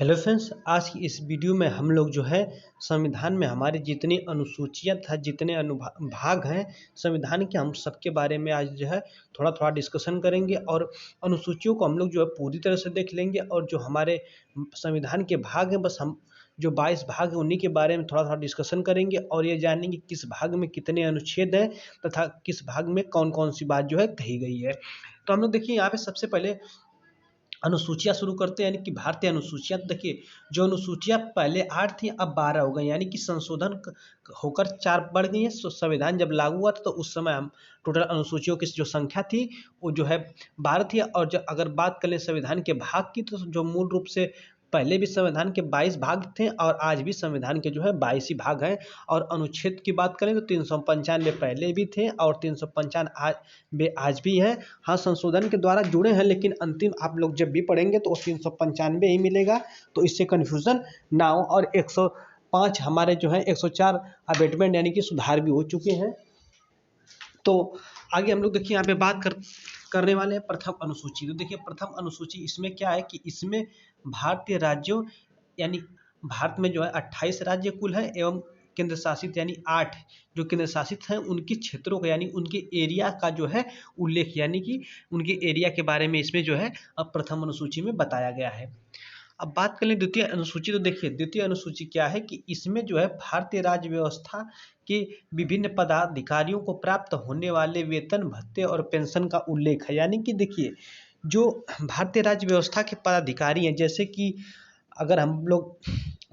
Hello friends, आज की इस वीडियो में हम लोग जो है संविधान में हमारी जितनी अनुसूचियां था, जितने अनुभाग हैं संविधान के, हम सबके बारे में आज जो है थोड़ा थोड़ा डिस्कशन करेंगे। और अनुसूचियों को हम लोग जो है पूरी तरह से देख लेंगे, और जो हमारे संविधान के भाग हैं, बस हम जो 22 भाग हैं उन्हीं के बारे में थोड़ा थोड़ा डिस्कशन करेंगे, और ये जानेंगे किस भाग में कितने अनुच्छेद हैं तथा किस भाग में कौन कौन सी बात जो है कही गई है। तो हम लोग देखिए यहाँ पे सबसे पहले अनुसूचियाँ शुरू करते हैं, यानी कि भारतीय अनुसूचियाँ। तो देखिए, जो अनुसूचियाँ पहले 8 थी अब 12 हो गई, यानी कि संशोधन होकर 4 बढ़ गई हैं। संविधान जब लागू हुआ था तो उस समय हम टोटल अनुसूचियों की जो संख्या थी वो जो है 12 थी। और जो अगर बात करें संविधान के भाग की, तो जो मूल रूप से पहले भी संविधान के 22 भाग थे और आज भी संविधान के जो है 22 ही भाग हैं। और अनुच्छेद की बात करें तो 395 पहले भी थे और 395 आज भी हैं। हाँ, संशोधन के द्वारा जुड़े हैं, लेकिन अंतिम आप लोग जब भी पढ़ेंगे तो 395 ही मिलेगा, तो इससे कन्फ्यूज़न ना हो। और 105 हमारे जो है 104 अमेंडमेंट यानी कि सुधार भी हो चुके हैं। तो आगे हम लोग देखिए यहाँ पे बात करने वाले हैं प्रथम अनुसूची। तो देखिए प्रथम अनुसूची इसमें क्या है कि इसमें भारतीय राज्यों, यानी भारत में जो है 28 राज्य कुल है, एवं केंद्र शासित यानी 8 जो केंद्र शासित हैं उनके क्षेत्रों का, यानी उनके एरिया का जो है उल्लेख, यानी कि उनके एरिया के बारे में इसमें जो है अब प्रथम अनुसूची में बताया गया है। अब बात कर लें द्वितीय अनुसूची। तो देखिए द्वितीय अनुसूची क्या है कि इसमें जो है भारतीय राज्य व्यवस्था के विभिन्न पदाधिकारियों को प्राप्त होने वाले वेतन, भत्ते और पेंशन का उल्लेख है। यानी कि देखिए, जो भारतीय राज्य व्यवस्था के पदाधिकारी हैं, जैसे कि अगर हम लोग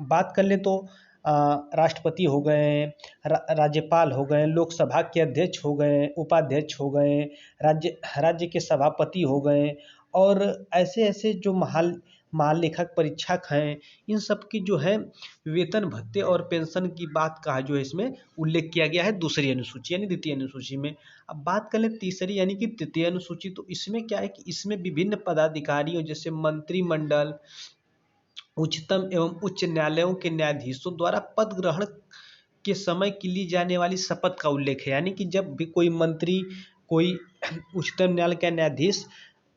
बात कर लें तो राष्ट्रपति हो गए, राज्यपाल हो गए, लोकसभा के अध्यक्ष हो गए, उपाध्यक्ष हो गए, राज्य के सभापति हो गए, और ऐसे ऐसे जो महालेखक परीक्षक हैं, इन सब की जो है वेतन, भत्ते और पेंशन की बात का जो है इसमें उल्लेख किया गया है दूसरी अनुसूची यानी द्वितीय अनुसूची में। अब बात कर लें तीसरी यानी कि तृतीय अनुसूची। तो इसमें क्या है कि इसमें विभिन्न पदाधिकारियों जैसे मंत्रिमंडल, उच्चतम एवं उच्च न्यायालयों के न्यायाधीशों द्वारा पद ग्रहण के समय की ली जाने वाली शपथ का उल्लेख है। यानी कि जब भी कोई मंत्री, कोई उच्चतम न्यायालय का न्यायाधीश,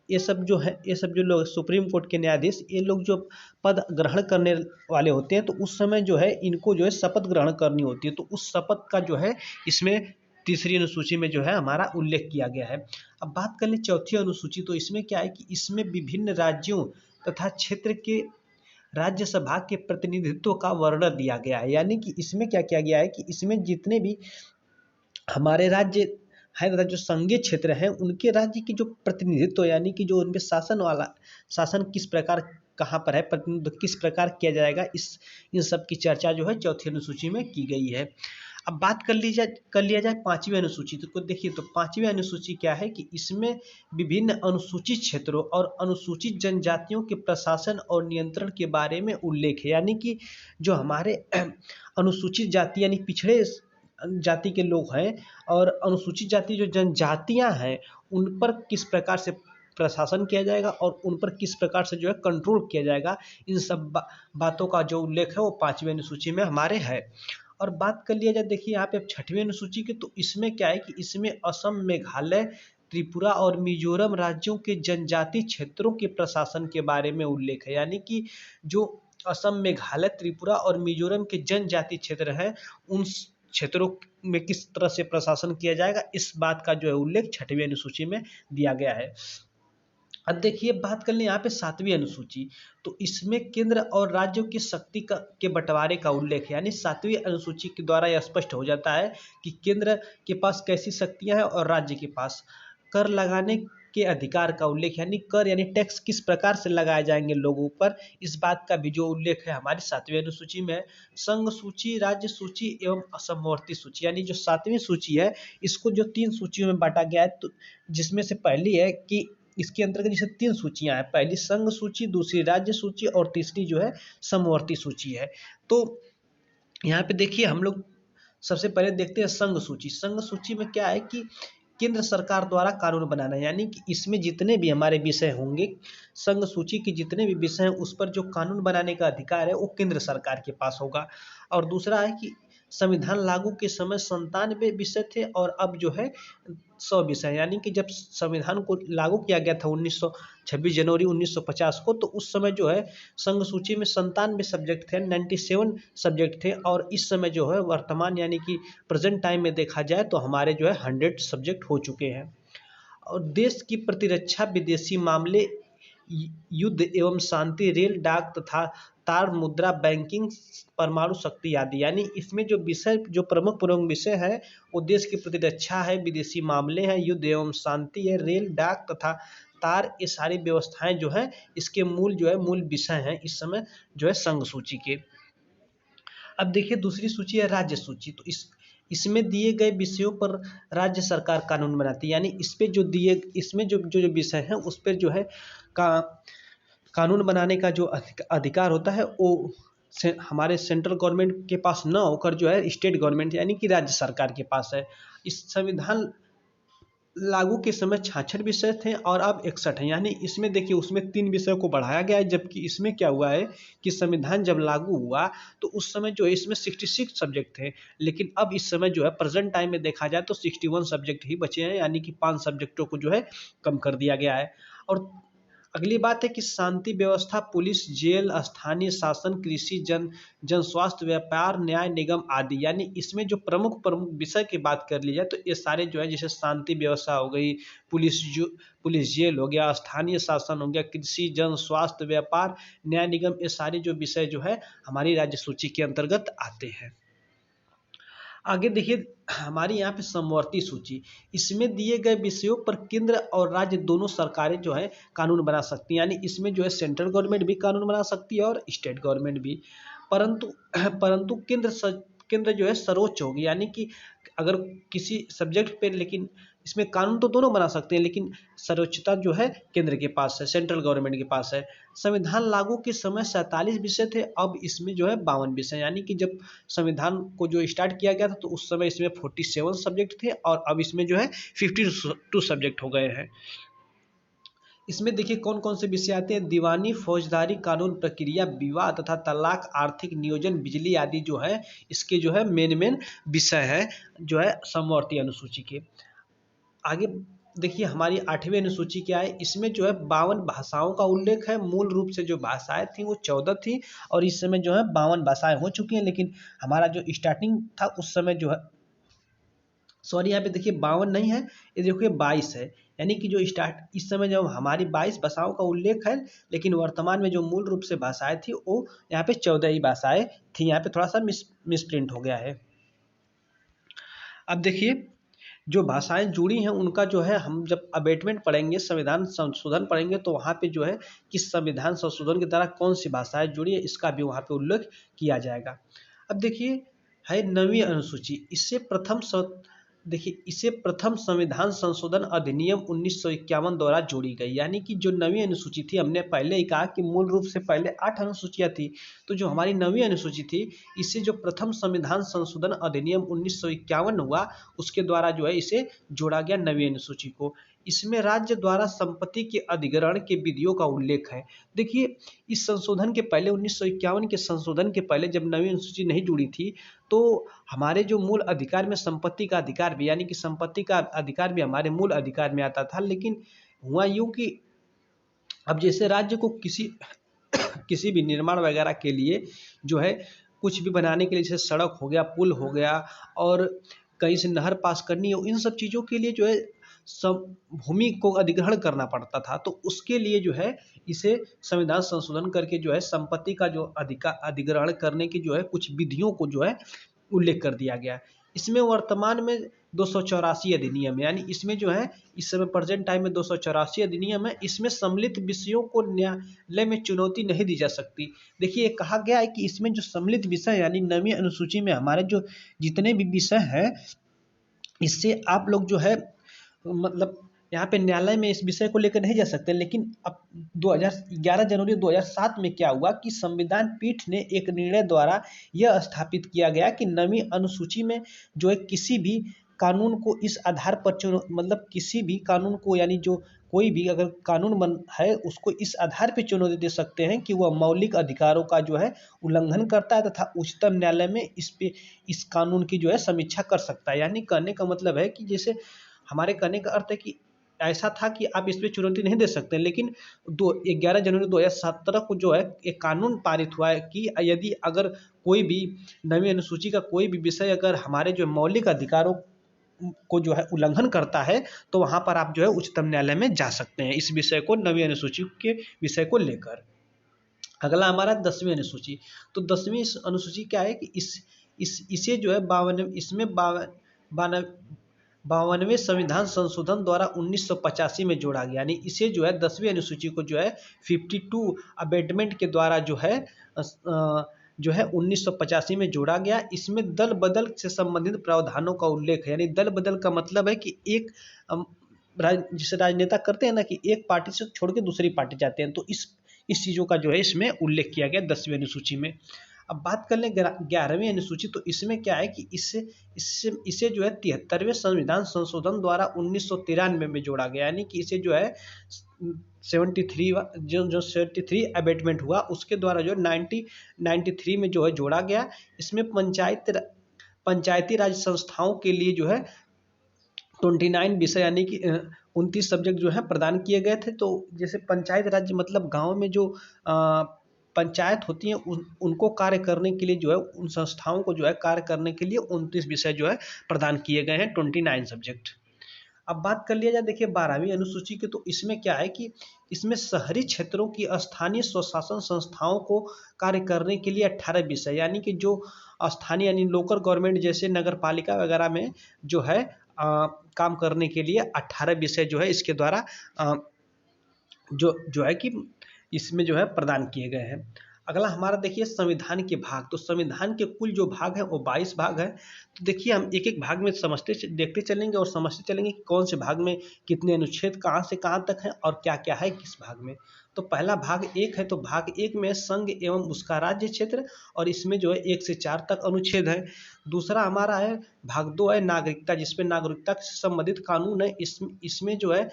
ये सब जो है, ये सब जो लोग सुप्रीम कोर्ट के न्यायाधीश, ये लोग जो पद ग्रहण करने वाले होते हैं, तो उस समय जो है इनको जो है शपथ ग्रहण करनी होती है। तो उस शपथ का जो है इसमें तीसरी अनुसूची में जो है हमारा उल्लेख किया गया है। अब बात कर लें चौथी अनुसूची। तो इसमें क्या है कि इसमें विभिन्न राज्यों तथा क्षेत्र के राज्यसभा के प्रतिनिधित्व का वर्णन दिया गया है। यानी कि इसमें क्या किया गया है कि इसमें जितने भी हमारे राज्य हैं तथा जो संघीय क्षेत्र हैं उनके राज्य की जो प्रतिनिधित्व, यानी कि जो उनपे शासन किस प्रकार, कहाँ पर है, प्रतिनिधित्व किस प्रकार किया जाएगा, इन सब की चर्चा जो है चौथी अनुसूची में की गई है। अब बात कर लिया जाए पांचवी अनुसूची। तो देखिए, तो पांचवी अनुसूची क्या है कि इसमें विभिन्न अनुसूचित क्षेत्रों और अनुसूचित जनजातियों के प्रशासन और नियंत्रण के बारे में उल्लेख है। यानी कि जो हमारे अनुसूचित जाति यानी पिछड़े जाति के लोग हैं और अनुसूचित जाति जो जनजातियां हैं, उन पर किस प्रकार से प्रशासन किया जाएगा और उन पर किस प्रकार से जो है कंट्रोल किया जाएगा, इन सब बातों का जो उल्लेख है वो पांचवी अनुसूची में हमारे है। और बात कर लिया जाए, देखिए यहाँ पे अब छठवीं अनुसूची की। तो इसमें क्या है कि इसमें असम, मेघालय, त्रिपुरा और मिजोरम राज्यों के जनजाति क्षेत्रों के प्रशासन के बारे में उल्लेख है। यानी कि जो असम, मेघालय, त्रिपुरा और मिजोरम के जनजाति क्षेत्र हैं, उन क्षेत्रों में किस तरह से प्रशासन किया जाएगा, इस बात का जो है उल्लेख छठवीं अनुसूची में दिया गया है। अब देखिए बात कर लें यहाँ पे सातवीं अनुसूची। तो इसमें केंद्र और राज्यों की शक्ति के बंटवारे का उल्लेख है। यानी सातवीं अनुसूची के द्वारा यह स्पष्ट हो जाता है कि केंद्र के पास कैसी शक्तियां हैं और राज्य के पास कर लगाने के अधिकार का उल्लेख, यानी कर यानी टैक्स किस प्रकार से लगाए जाएंगे लोगों पर, इस बात का भी जो उल्लेख है हमारी सातवीं अनुसूची में। संघ सूची, राज्य सूची एवं असमवर्ती सूची, यानी जो सातवीं सूची है इसको जो 3 सूचियों में बांटा गया है। तो जिसमें से पहली है कि इसके अंतर्गत जैसे 3 सूचियां हैं, पहली संघ सूची, दूसरी राज्य सूची और तीसरी जो है समवर्ती सूची है। तो यहाँ पे देखिए हम लोग सबसे पहले देखते हैं संघ सूची। संघ सूची में क्या है कि केंद्र सरकार द्वारा कानून बनाना, यानी कि इसमें जितने भी हमारे विषय होंगे, संघ सूची के जितने भी विषय हैं उस पर जो कानून बनाने का अधिकार है वो केंद्र सरकार के पास होगा। और दूसरा है कि संविधान लागू के समय 97 विषय थे और अब जो है 100 विषय, यानी कि जब संविधान को लागू किया गया था 26 जनवरी 1950 को, तो उस समय जो है संघ सूची में 97 सब्जेक्ट थे, 97 सब्जेक्ट थे, और इस समय जो है वर्तमान यानी कि प्रेजेंट टाइम में देखा जाए तो हमारे जो है 100 सब्जेक्ट हो चुके हैं। और देश की प्रतिरक्षा, विदेशी मामले, युद्ध एवं शांति, रेल, डाक तथा तार मुद्रा, बैंकिंग, परमाणु शक्ति आदि, यानी इसमें जो विषय, जो प्रमुख प्रमुख विषय है वो देश की प्रतिरक्षा है, विदेशी मामले हैं, युद्ध एवं शांति है, रेल, डाक तथा तार, ये सारी व्यवस्थाएं जो है इसके मूल जो है मूल विषय हैं इस समय जो है संघ सूची के। अब देखिए दूसरी सूची है राज्य सूची। तो इसमें दिए गए विषयों पर राज्य सरकार कानून बनाती है, यानी इस पे जो दिए, इसमें जो जो जो विषय हैं उस पर जो है का कानून बनाने का जो अधिकार होता है वो हमारे सेंट्रल गवर्नमेंट के पास न होकर जो है स्टेट गवर्नमेंट यानी कि राज्य सरकार के पास है। इस संविधान लागू के समय 66 विषय थे और अब 61 हैं, यानी इसमें देखिए उसमें 3 विषयों को बढ़ाया गया है, जबकि इसमें क्या हुआ है कि संविधान जब लागू हुआ तो उस समय जो है इसमें 66 सब्जेक्ट थे, लेकिन अब इस समय जो है प्रेजेंट टाइम में देखा जाए तो 61 सब्जेक्ट ही बचे हैं, यानी कि 5 सब्जेक्टों को जो है कम कर दिया गया है। और अगली बात है कि शांति व्यवस्था, पुलिस, जेल, स्थानीय शासन, कृषि, जन स्वास्थ्य, व्यापार, न्याय निगम आदि, यानी इसमें जो प्रमुख प्रमुख विषय की बात कर ली जाए तो ये सारे जो है जैसे शांति व्यवस्था हो गई, पुलिस जेल हो गया, स्थानीय शासन हो गया, कृषि, जन स्वास्थ्य, व्यापार, न्याय निगम, ये सारे जो विषय जो है हमारी राज्य सूची के अंतर्गत आते हैं। आगे देखिए हमारी यहाँ पे समवर्ती सूची, इसमें दिए गए विषयों पर केंद्र और राज्य दोनों सरकारें जो है कानून बना सकती हैं, यानी इसमें जो है सेंट्रल गवर्नमेंट भी कानून बना सकती है और स्टेट गवर्नमेंट भी, परंतु परंतु केंद्र जो है सर्वोच्च होगी, यानी कि अगर किसी सब्जेक्ट पे, लेकिन इसमें कानून तो दोनों बना सकते हैं लेकिन सर्वोच्चता जो है केंद्र के पास है, सेंट्रल गवर्नमेंट के पास है। संविधान लागू के समय 47 विषय थे, अब इसमें जो है 52 विषय, यानी कि जब संविधान को जो स्टार्ट किया गया था तो उस समय इसमें 47 सब्जेक्ट थे और अब इसमें जो है 52 सब्जेक्ट हो गए हैं। इसमें देखिए कौन कौन से विषय आते हैं, दीवानी, फौजदारी कानून, प्रक्रिया, विवाह तथा तलाक, आर्थिक नियोजन, बिजली आदि जो है इसके जो है मेन विषय है जो है समवर्ती अनुसूची के। आगे देखिए हमारी 8वीं अनुसूची क्या है, इसमें जो है 52 भाषाओं का उल्लेख है, मूल रूप से जो भाषाएं थी वो 14 थी और इस समय जो है 52 भाषाएं हो चुकी हैं, लेकिन हमारा जो स्टार्टिंग था उस समय जो है सॉरी यहाँ पे देखिए 52 नहीं है, ये देखिए 22 है, यानी कि जो स्टार्ट इस समय जो हमारी 22 भाषाओं का उल्लेख है, लेकिन वर्तमान में जो मूल रूप से भाषाएं थी वो यहाँ पे 14 ही भाषाएं थी, यहाँ पे थोड़ा सा मिसप्रिंट हो गया है। अब देखिए जो भाषाएं जुड़ी हैं उनका जो है हम जब अबेटमेंट पढ़ेंगे, संविधान संशोधन पढ़ेंगे तो वहाँ पे जो है कि संविधान संशोधन के द्वारा कौन सी भाषाएं जुड़ी है इसका भी वहाँ पे उल्लेख किया जाएगा। अब देखिए है 9वीं अनुसूची, इसे प्रथम संविधान संशोधन अधिनियम 1951 द्वारा जोड़ी गई, यानी कि जो 9वीं अनुसूची थी, हमने पहले ही कहा कि मूल रूप से पहले 8 अनुसूचियां थी, तो जो हमारी 9वीं अनुसूची थी इसे जो प्रथम संविधान संशोधन अधिनियम 1951 हुआ उसके द्वारा जो है इसे जोड़ा गया 9वीं अनुसूची को। इसमें राज्य द्वारा संपत्ति के अधिग्रहण के विधियों का उल्लेख है। देखिए इस संशोधन के पहले 1951 के संशोधन के पहले जब 9वीं अनुसूची नहीं जुड़ी थी तो हमारे जो मूल अधिकार में संपत्ति का अधिकार भी, यानी कि संपत्ति का अधिकार भी हमारे मूल अधिकार में आता था, लेकिन हुआ यूं कि अब जैसे राज्य को किसी भी निर्माण वगैरह के लिए जो है कुछ भी बनाने के लिए, जैसे सड़क हो गया, पुल हो गया और कहीं से नहर पास करनी हो, इन सब चीज़ों के लिए जो है सब भूमि को अधिग्रहण करना पड़ता था, तो उसके लिए जो है इसे संविधान संशोधन करके जो है संपत्ति का जो अधिग्रहण करने की जो है कुछ विधियों को जो है उल्लेख कर दिया गया। इसमें वर्तमान में 284 अधिनियम, यानी इसमें जो है इस समय प्रेजेंट टाइम में 284 अधिनियम है, इसमें सम्मिलित विषयों को न्यायालय में चुनौती नहीं दी जा सकती। देखिए कहा गया है कि इसमें जो सम्मिलित विषय यानी 9वीं अनुसूची में हमारे जो जितने भी विषय हैं इससे आप लोग जो है मतलब यहाँ पे न्यायालय में इस विषय को लेकर नहीं जा सकते, लेकिन अब 11 जनवरी 2007 में क्या हुआ कि संविधान पीठ ने एक निर्णय द्वारा यह स्थापित किया गया कि 9वीं अनुसूची में जो है किसी भी कानून को इस आधार पर मतलब किसी भी कानून को, यानी जो कोई भी अगर कानून बन है उसको इस आधार पे चुनौती दे सकते हैं कि वह मौलिक अधिकारों का जो है उल्लंघन करता है तथा उच्चतम न्यायालय में इस कानून की जो है समीक्षा कर सकता है। यानी कहने का मतलब है कि जैसे हमारे कहने का अर्थ है कि ऐसा था कि आप इस पे चुनौती नहीं दे सकते, लेकिन 11 जनवरी 2017 को जो है एक कानून पारित हुआ है कि यदि अगर कोई भी नवीं अनुसूची का कोई भी विषय अगर हमारे जो मौलिक अधिकारों को जो है उल्लंघन करता है तो वहाँ पर आप जो है उच्चतम न्यायालय में जा सकते हैं इस विषय को, नवीं अनुसूची के विषय को लेकर। अगला हमारा 10वीं अनुसूची। तो 10वीं अनुसूची क्या है कि इसे जो है 52वें संविधान संशोधन द्वारा 1985 में जोड़ा गया। यानी इसे जो है 10वीं अनुसूची को जो है 52 अमेंडमेंट के द्वारा जो है 1985 में जोड़ा गया। इसमें दल बदल से संबंधित प्रावधानों का उल्लेख है। यानी दल बदल का मतलब है कि एक जिसे राजनेता करते हैं ना कि एक पार्टी से छोड़ के दूसरी पार्टी जाते हैं, तो इस चीज़ों का जो है इसमें उल्लेख किया गया 10वीं अनुसूची में। अब बात कर लें 11वीं अनुसूची। तो इसमें क्या है कि इसे जो है 73वें संविधान संशोधन द्वारा 1993 में जोड़ा गया। यानी कि इसे जो है 73 अमेंडमेंट हुआ उसके द्वारा जो 1993 में जो है जोड़ा गया। इसमें पंचायती राज संस्थाओं के लिए जो है 29 विषय यानी कि 29 सब्जेक्ट जो है प्रदान किए गए थे। तो जैसे पंचायत राज्य मतलब गांव में जो पंचायत होती है उनको कार्य करने के लिए जो है उन संस्थाओं को जो है कार्य करने के लिए 29 विषय जो है प्रदान किए गए हैं, 29 सब्जेक्ट। अब बात कर लिया जाए देखिए 12वीं अनुसूची की। तो इसमें क्या है कि इसमें शहरी क्षेत्रों की स्थानीय स्वशासन संस्थाओं को कार्य करने के लिए 18 विषय, यानी कि जो स्थानीय यानी लोकल गवर्नमेंट जैसे नगर पालिका वगैरह में जो है काम करने के लिए 18 विषय जो है इसके द्वारा जो है कि इसमें जो है प्रदान किए गए हैं। अगला हमारा देखिए संविधान के भाग। तो संविधान के कुल जो भाग है वो 22 भाग है। तो देखिए हम एक एक भाग में देखते चलेंगे और समझते चलेंगे कि कौन से भाग में कितने अनुच्छेद कहाँ से कहाँ तक है और क्या क्या है किस भाग में। तो पहला भाग 1 है। तो भाग 1 में संघ एवं उसका राज्य क्षेत्र और इसमें जो है 1 से 4 तक अनुच्छेद है। दूसरा हमारा है भाग 2 है नागरिकता, जिसमें नागरिकता से संबंधित कानून है। इसमें जो है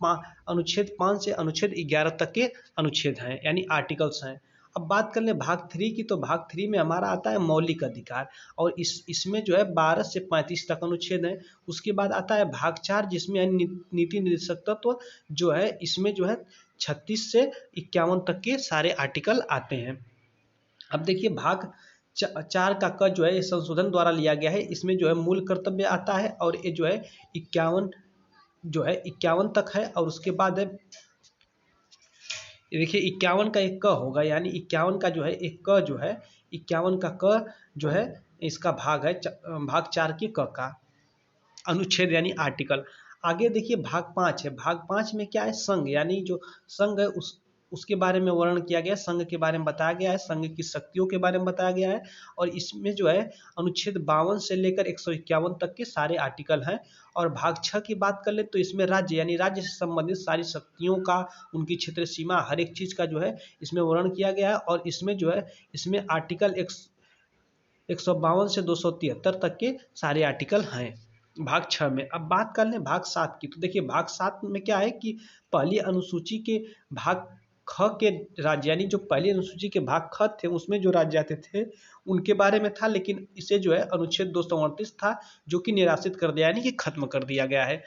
अनुच्छेद 5 से अनुच्छेद 11 तक के अनुच्छेद हैं यानी आर्टिकल्स हैं। अब बात कर लें भाग 3 की। तो भाग 3 में हमारा आता है मौलिक अधिकार और इसमें जो है 12 से 35 तक अनुच्छेद हैं। उसके बाद आता है भाग 4 जिसमें नीति निर्देशक तत्व जो है इसमें जो है 36 से 51 तक के सारे आर्टिकल आते हैं। अब देखिए भाग 4 का क जो है ये संशोधन द्वारा लिया गया है। इसमें जो है मूल कर्तव्य आता है और ये जो है 51 तक है। और उसके बाद है देखिए 51 का एक क होगा, यानी 51 का जो है एक क जो है 51 का क जो है इसका भाग है भाग 4 के क का अनुच्छेद यानी आर्टिकल। आगे देखिए भाग 5 है। भाग 5 में क्या है संघ, यानी जो संघ है उसके बारे में वर्णन किया गया है, संघ के बारे में बताया गया है, संघ की शक्तियों के बारे में बताया गया है। और इसमें जो है अनुच्छेद 52 से लेकर 151 तक के सारे आर्टिकल हैं। और भाग 6 की बात कर ले तो इसमें राज्य यानी राज्य से संबंधित सारी शक्तियों का, उनकी क्षेत्र सीमा, हर एक चीज़ का जो है इसमें वर्णन किया गया है। और इसमें जो है इसमें आर्टिकल 152 से 273 तक के सारे आर्टिकल हैं भाग 6 में। अब बात कर लें भाग 7 की। तो देखिए भाग 7 में क्या है कि पहली अनुसूची के भाग ख के राज्य यानी जो पहली अनुसूची के भाग ख थे उसमें जो राज्य आते थे उनके बारे में था, लेकिन इसे जो है अनुच्छेद 238 था जो कि निराशित कर दिया यानी कि खत्म कर दिया गया है।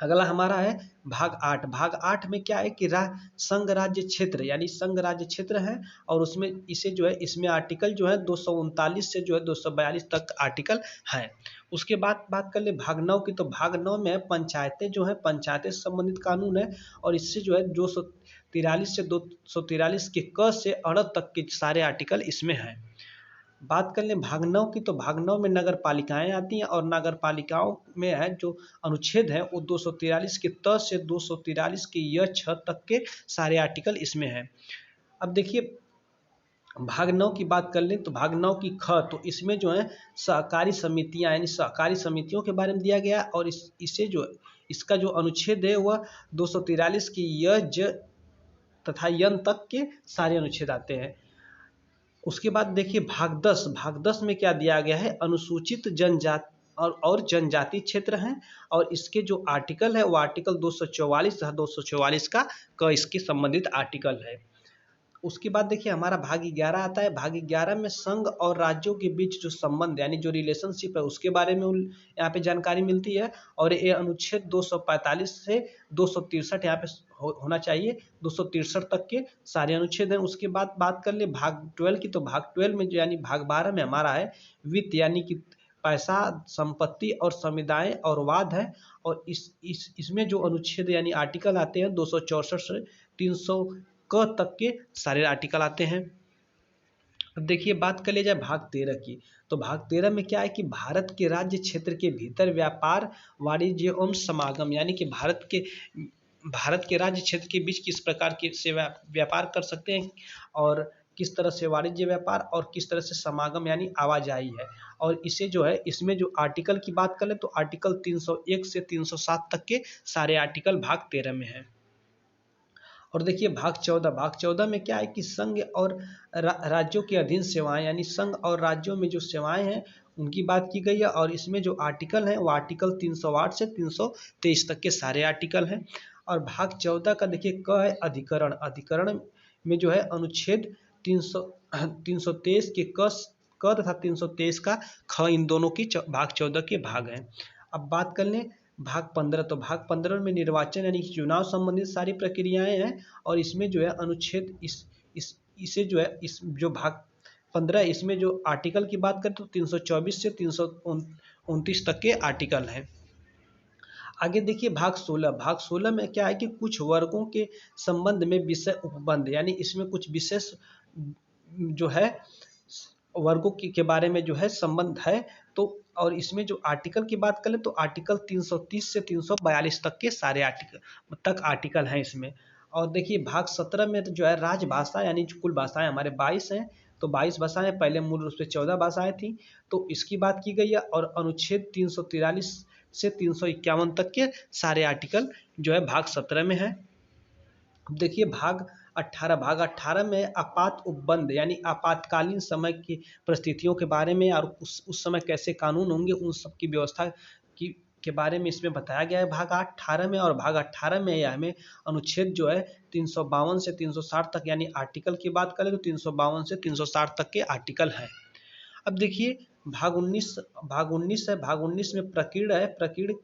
अगला हमारा है भाग 8। भाग 8 में क्या है कि संघ राज्य क्षेत्र यानी संघ राज्य क्षेत्र है और उसमें इसे जो है इसमें आर्टिकल जो है 239 से जो है 242 तक आर्टिकल हैं। उसके बाद बात कर ले भाग 9 की। तो भाग 9 में पंचायतें जो है पंचायतें से संबंधित कानून है और इससे जो है 243 से 243 के क से अड़ तक के सारे आर्टिकल इसमें हैं। बात कर लें भाग 9 की। तो भाग 9 में नगर पालिकाएँ आती हैं और नगर पालिकाओं में है जो अनुच्छेद है वो 243 के त से 243 के य 6 तक के सारे आर्टिकल इसमें हैं। अब देखिए भाग 9 की बात कर लें तो भाग 9 की ख। तो इसमें जो है सहकारी समितियां यानी सहकारी समितियों के बारे में दिया गया और इसे जो इसका जो अनुच्छेद है वह 243 की य ज तथा यन तक के सारे अनुच्छेद आते हैं। उसके बाद देखिए भाग 10। भाग 10 में क्या दिया गया है अनुसूचित जनजाति और जनजाति क्षेत्र हैं। और इसके जो आर्टिकल है वो आर्टिकल 244 तथा 244 का इसके संबंधित आर्टिकल है। उसके बाद देखिए हमारा भाग 11 आता है। भाग 11 में संघ और राज्यों के बीच जो संबंध यानी जो रिलेशनशिप है उसके बारे में यहाँ पे जानकारी मिलती है। और ये अनुच्छेद 245 से 263 यहाँ पे होना चाहिए, 263 तक के सारे अनुच्छेद हैं। उसके बाद बात कर ले भाग 12 की, तो भाग 12 में यानी भाग 12 में हमारा है वित्त यानी कि पैसा, संपत्ति और समुदाय और वाद है। और इसमें जो अनुच्छेद यानी आर्टिकल आते हैं 264 से 300 क तक के सारे आर्टिकल आते हैं। अब देखिए बात कर ले जाए भाग 13 की, तो भाग 13 में क्या है कि भारत के राज्य क्षेत्र के भीतर व्यापार, वाणिज्य एवं समागम यानी कि भारत के राज्य क्षेत्र के बीच किस प्रकार के से व्यापार कर सकते हैं और किस तरह से वाणिज्य व्यापार और किस तरह से समागम यानी आवाजाही है। और इसे जो है इसमें जो आर्टिकल की बात करें तो आर्टिकल 301 से 307 तक के सारे आर्टिकल भाग 13 में है। और देखिए भाग 14 में क्या है कि संघ और राज्यों के अधीन सेवाएं यानी संघ और राज्यों में जो सेवाएं हैं उनकी बात की गई है। और इसमें जो आर्टिकल हैं वो आर्टिकल 308 से 323 तक के सारे आर्टिकल हैं। और भाग 14 का देखिए क है अधिकरण। अधिकरण में जो है अनुच्छेद 323 के क तथा 323 का ख, इन दोनों की भाग 14 के भाग हैं। अब बात कर लें भाग 15, तो भाग 15 में निर्वाचन यानी चुनाव संबंधित सारी प्रक्रियाएं हैं। और इसमें जो है अनुच्छेद इसे जो है इस जो भाग 15 इसमें जो आर्टिकल की बात करें तो 324 से 329 तक के आर्टिकल हैं। आगे देखिए भाग 16। भाग 16 में क्या है कि कुछ वर्गों के संबंध में विषय उपबंध यानी इसमें कुछ विशेष जो है वर्गों के बारे में जो है संबंध है। तो और इसमें जो आर्टिकल की बात करें तो आर्टिकल 330 से 342 तक के सारे आर्टिकल हैं इसमें। और देखिए भाग 17 में तो जो है राजभाषा यानी कुल भाषाएं हमारे 22 हैं, तो 22 भाषाएं, पहले मूल रूप से 14 भाषाएं थी, तो इसकी बात की गई है। और अनुच्छेद 343 से 351 तक के सारे आर्टिकल जो है भाग 17 में है। अब देखिए भाग 18 में आपात उपबंध यानी आपातकालीन समय की परिस्थितियों के बारे में और उस समय कैसे कानून होंगे उन सब की व्यवस्था के बारे में इसमें बताया गया है भाग 18 में। और भाग 18 में यह हमें अनुच्छेद जो है 352 से 360 तक यानी आर्टिकल की बात करें तो 352 से 360 तक के आर्टिकल हैं। अब देखिए भाग 19 है। भाग 19 में प्रकीर्ण है। प्रकीर्ण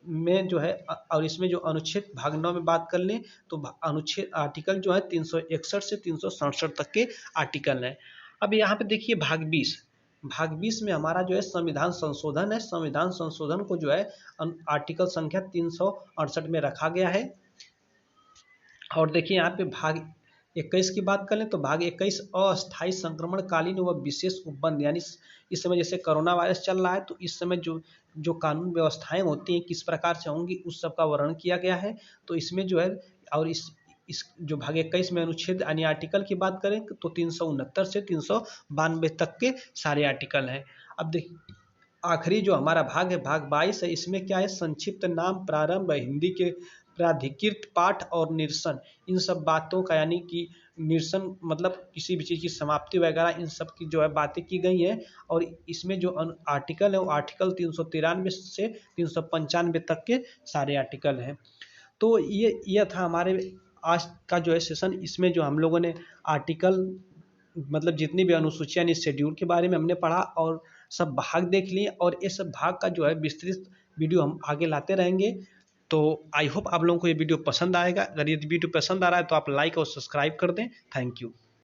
में जो है और इसमें जो अनुच्छेद भाग 9 में बात कर लें तो अनुच्छेद आर्टिकल जो है 361 से 367 तक के आर्टिकल हैं। अब यहाँ पे देखिए भाग 20 में हमारा जो है संविधान संशोधन है। संविधान संशोधन को जो है आर्टिकल संख्या 368 में रखा गया है। और देखिए यहाँ पे भाग 21 की बात करें तो भाग 21 अस्थायी संक्रमणकालीन व विशेष उपबंध यानी इस समय जैसे कोरोना वायरस चल रहा है तो इस समय जो कानून व्यवस्थाएं होती हैं किस प्रकार से होंगी उस सब का वर्णन किया गया है। तो इसमें जो है और इस जो भाग 21 में अनुच्छेद यानी आर्टिकल की बात करें तो 369 से 392 तक के सारे आर्टिकल हैं। अब देखिए आखिरी जो हमारा भाग है भाग 22 है। इसमें क्या है संक्षिप्त नाम, प्रारंभ, हिंदी के प्राधिकृत पाठ और निरसन, इन सब बातों का यानी कि निरसन मतलब किसी भी चीज़ की समाप्ति वगैरह इन सब की जो है बातें की गई हैं। और इसमें जो आर्टिकल है वो आर्टिकल 393 से 395 तक के सारे आर्टिकल हैं। तो ये था हमारे आज का जो है सेशन। इसमें जो हम लोगों ने आर्टिकल मतलब जितनी भी अनुसूचियां यानी शेड्यूल के बारे में हमने पढ़ा और सब भाग देख लिए। और ये सब भाग का जो है विस्तृत वीडियो हम आगे लाते रहेंगे। तो आई होप आप लोगों को ये वीडियो पसंद आएगा। अगर ये वीडियो पसंद आ रहा है तो आप लाइक और सब्सक्राइब कर दें। Thank you.